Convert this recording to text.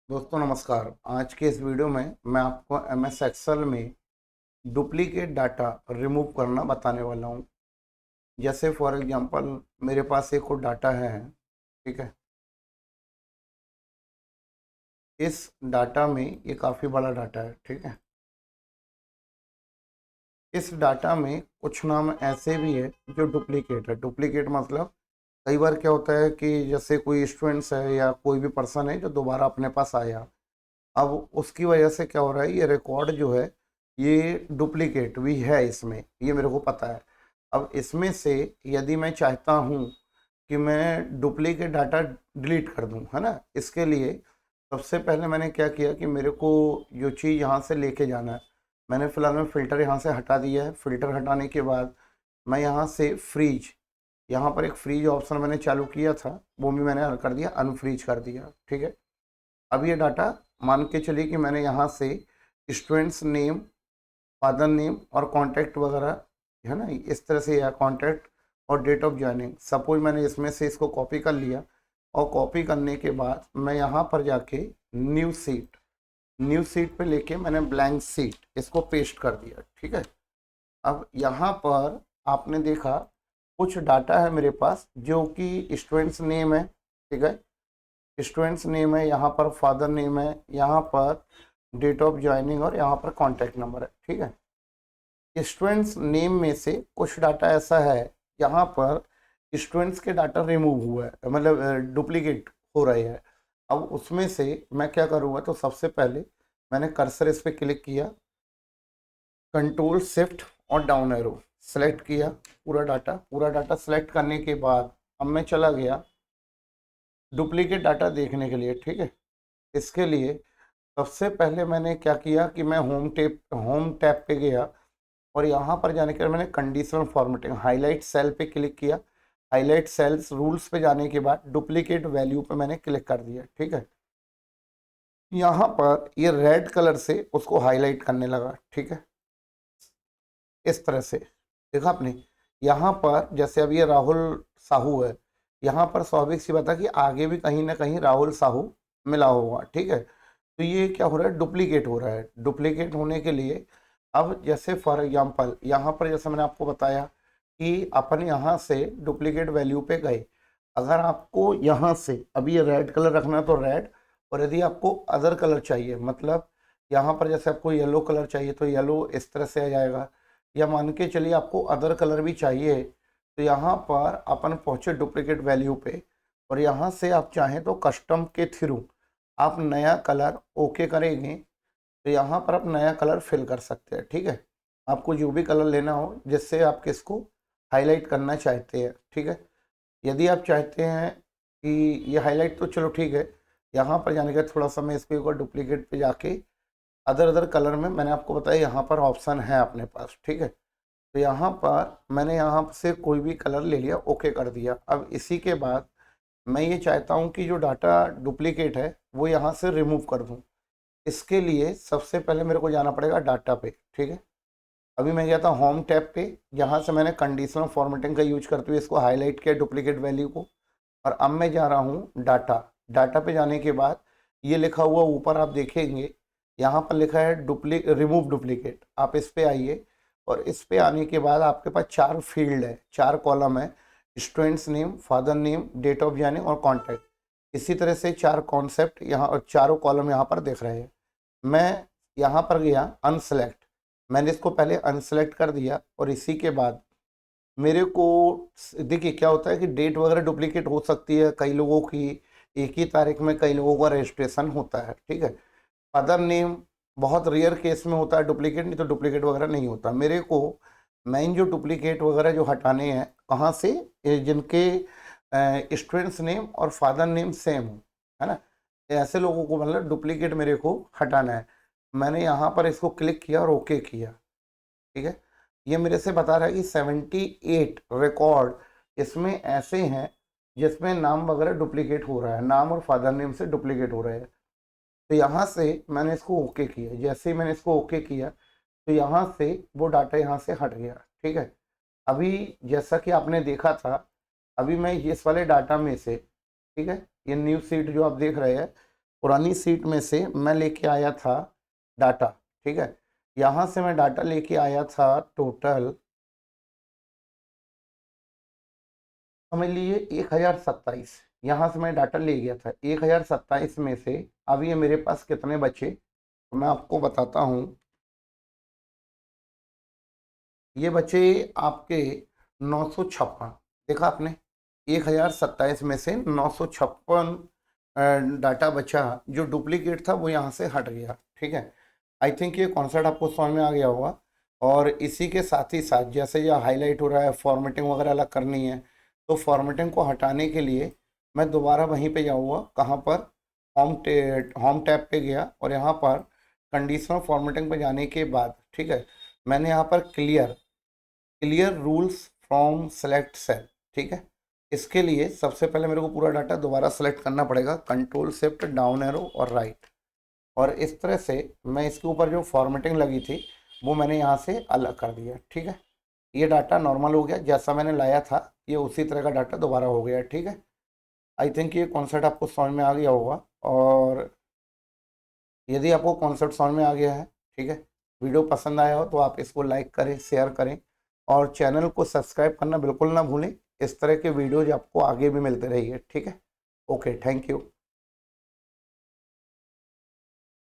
दोस्तों नमस्कार। आज के इस वीडियो में मैं आपको एमएस एक्सेल में डुप्लीकेट डाटा रिमूव करना बताने वाला हूं। जैसे फॉर एग्जांपल मेरे पास एक और डाटा है, ठीक है। इस डाटा में ये काफ़ी बड़ा डाटा है, ठीक है। इस डाटा में कुछ नाम ऐसे भी है जो डुप्लीकेट है। डुप्लीकेट मतलब कई बार क्या होता है कि जैसे कोई स्टूडेंट्स है या कोई भी पर्सन है जो दोबारा अपने पास आया, अब उसकी वजह से क्या हो रहा है, ये रिकॉर्ड जो है ये डुप्लीकेट भी है इसमें, ये मेरे को पता है। अब इसमें से यदि मैं चाहता हूँ कि मैं डुप्लीकेट डाटा डिलीट कर दूँ, है ना, इसके लिए सबसे पहले मैंने क्या किया कि मेरे को जो चीज़ यहाँ से लेके जाना है, मैंने फ़िलहाल में फ़िल्टर यहाँ से हटा दिया है। फ़िल्टर हटाने के बाद मैं यहाँ से फ्रीज, यहाँ पर एक फ्रीज ऑप्शन मैंने चालू किया था, वो भी मैंने कर दिया, अनफ्रीज कर दिया, ठीक है। अब ये डाटा मान के चलिए कि मैंने यहाँ से स्टूडेंट्स नेम, फादर नेम और कॉन्टैक्ट वगैरह, है ना, इस तरह से, या कॉन्टैक्ट और डेट ऑफ ज्वाइनिंग, सपोज मैंने इसमें से इसको कॉपी कर लिया। और कॉपी करने के बाद मैं यहाँ पर जाके न्यू सीट पे लेके मैंने ब्लैंक सीट इसको पेस्ट कर दिया, ठीक है। अब यहाँ पर आपने देखा कुछ डाटा है मेरे पास जो कि स्टूडेंट्स नेम है, ठीक है। स्टूडेंट्स नेम है, यहाँ पर फादर नेम है, यहाँ पर डेट ऑफ ज्वाइनिंग और यहाँ पर कॉन्टैक्ट नंबर है, ठीक है। स्टूडेंट्स नेम में से कुछ डाटा ऐसा है यहाँ पर स्टूडेंट्स के डाटा रिमूव हुआ है, मतलब डुप्लीकेट हो रहे हैं। अब उसमें से मैं क्या करूँगा, तो सबसे पहले मैंने कर्सर इस पर क्लिक किया, कंट्रोल शिफ्ट और डाउन एरो सेलेक्ट किया, पूरा डाटा सेलेक्ट करने के बाद अब मैं चला गया डुप्लीकेट डाटा देखने के लिए, ठीक है। इसके लिए सबसे पहले मैंने क्या किया कि मैं होम टैब पे गया और यहाँ पर जाने के बाद मैंने कंडीशनल फॉर्मेटिंग हाईलाइट सेल पे क्लिक किया। हाईलाइट सेल्स रूल्स पे जाने के बाद डुप्लीकेट वैल्यू पे मैंने क्लिक कर दिया, ठीक है। यहाँ पर ये रेड कलर से उसको हाईलाइट करने लगा, ठीक है, इस तरह से। देखा आपने, यहाँ पर जैसे अब ये राहुल साहू है, यहाँ पर स्वाभाविक सी बात है कि आगे भी कहीं ना कहीं राहुल साहू मिला होगा, ठीक है। तो ये क्या हो रहा है, डुप्लीकेट हो रहा है। डुप्लीकेट होने के लिए अब जैसे फॉर एग्जांपल यहाँ पर जैसे मैंने आपको बताया कि अपन यहाँ से डुप्लीकेट वैल्यू पे गए। अगर आपको यहाँ से अभी ये रेड कलर रखना है तो रेड, और यदि आपको अदर कलर चाहिए, मतलब यहाँ पर जैसे आपको येलो कलर चाहिए तो येलो इस तरह से आ जाएगा, या मान के चलिए आपको अदर कलर भी चाहिए, तो यहाँ पर अपन पहुँचे डुप्लीकेट वैल्यू पे, और यहाँ से आप चाहें तो कस्टम के थ्रू आप नया कलर ओके करेंगे तो यहाँ पर आप नया कलर फिल कर सकते हैं, ठीक है। आपको जो भी कलर लेना हो जिससे आप किसको हाईलाइट करना चाहते हैं, ठीक है। यदि आप चाहते हैं कि ये हाईलाइट, तो चलो ठीक है, यहाँ पर जाने का थोड़ा सा मैं इसको एक और डुप्लीकेट पे जाके अदर अदर कलर में, मैंने आपको बताया यहाँ पर ऑप्शन है अपने पास, ठीक है। तो यहाँ पर मैंने यहाँ से कोई भी कलर ले लिया, ओके कर दिया। अब इसी के बाद मैं ये चाहता हूँ कि जो डाटा डुप्लीकेट है वो यहाँ से रिमूव कर दूँ। इसके लिए सबसे पहले मेरे को जाना पड़ेगा डाटा पे, ठीक है। अभी मैं गया था होम टैब पे, यहाँ से मैंने कंडीशनल फॉर्मेटिंग का यूज करते हुए इसको हाईलाइट किया डुप्लीकेट वैल्यू को, और अब मैं जा रहा हूँ डाटा। डाटा पे जाने के बाद ये लिखा हुआ ऊपर आप देखेंगे, यहाँ पर लिखा है रिमूव डुप्लीकेट, आप इस पे आइए। और इस पे आने के बाद आपके पास 4 फील्ड है, 4 कॉलम है, students name, father name, date of joining और कॉन्टैक्ट। इसी तरह से 4 कॉन्सेप्ट यहाँ और चारों कॉलम यहाँ पर दिख रहे हैं। मैं यहाँ पर गया अनसेलेक्ट, मैंने इसको पहले अनसेलेक्ट कर दिया, और इसी के बाद मेरे को देखिए क्या होता है कि डेट वगैरह डुप्लीकेट हो सकती है, कई लोगों की एक ही तारीख में कई लोगों का रजिस्ट्रेशन होता है, ठीक है। फादर नेम बहुत रेयर केस में होता है डुप्लीकेट, नहीं तो डुप्लीकेट वगैरह नहीं होता। मेरे को मेन जो डुप्लीकेट वगैरह जो हटाने हैं, कहाँ से, जिनके स्टूडेंट्स नेम और फादर नेम सेम हो, है ना, ऐसे लोगों को मतलब डुप्लीकेट मेरे को हटाना है। मैंने यहाँ पर इसको क्लिक किया और ओके किया, ठीक है। ये मेरे से बता रहा है कि 78 रिकॉर्ड इसमें ऐसे हैं जिसमें नाम वगैरह डुप्लीकेट हो रहा है, नाम और फादर नेम से डुप्लीकेट हो रहे हैं। तो यहाँ से मैंने इसको ओके किया, जैसे ही मैंने इसको ओके किया तो यहाँ से वो डाटा यहाँ से हट गया, ठीक है। अभी जैसा कि आपने देखा था, अभी मैं इस वाले डाटा में से, ठीक है, ये न्यू सीट जो आप देख रहे हैं पुरानी सीट में से मैं लेके आया था डाटा, ठीक है। यहाँ से मैं डाटा लेके आया था टोटल, समझ लीजिए 1027। यहाँ से मैं डाटा ले गया था 1027 में से अब ये मेरे पास कितने बचे, तो मैं आपको बताता हूँ। ये बचे आपके 956। देखा आपने, 1027 में से 956 डाटा बचा, जो डुप्लीकेट था वो यहाँ से हट गया, ठीक है। आई थिंक ये कॉन्सेप्ट आपको समझ में आ गया होगा। और इसी के साथ ही साथ जैसे ये हाईलाइट हो रहा है, फॉर्मेटिंग वगैरह अलग करनी है, तो फॉर्मेटिंग को हटाने के लिए मैं दोबारा वहीं पे जाऊँगा, कहाँ पर, होम टैब पे गया और यहाँ पर कंडीशनल फॉर्मेटिंग पे जाने के बाद, ठीक है, मैंने यहाँ पर clear rules from select cell, ठीक है। इसके लिए सबसे पहले मेरे को पूरा डाटा दोबारा सेलेक्ट करना पड़ेगा, कंट्रोल शिफ्ट डाउन एरो और राइट, और इस तरह से मैं इसके ऊपर जो फॉर्मेटिंग लगी थी वो मैंने यहाँ से अलग कर दिया, ठीक है। ये डाटा नॉर्मल हो गया, जैसा मैंने लाया था ये उसी तरह का डाटा दोबारा हो गया, ठीक है। आई थिंक ये कॉन्सेप्ट आपको समझ में आ गया होगा। और यदि आपको कॉन्सेप्ट समझ में आ गया है, ठीक है, वीडियो पसंद आया हो तो आप इसको लाइक करें, शेयर करें और चैनल को सब्सक्राइब करना बिल्कुल ना भूलें। इस तरह के वीडियोज आपको आगे भी मिलते रहिए, ठीक है। Okay, thank you.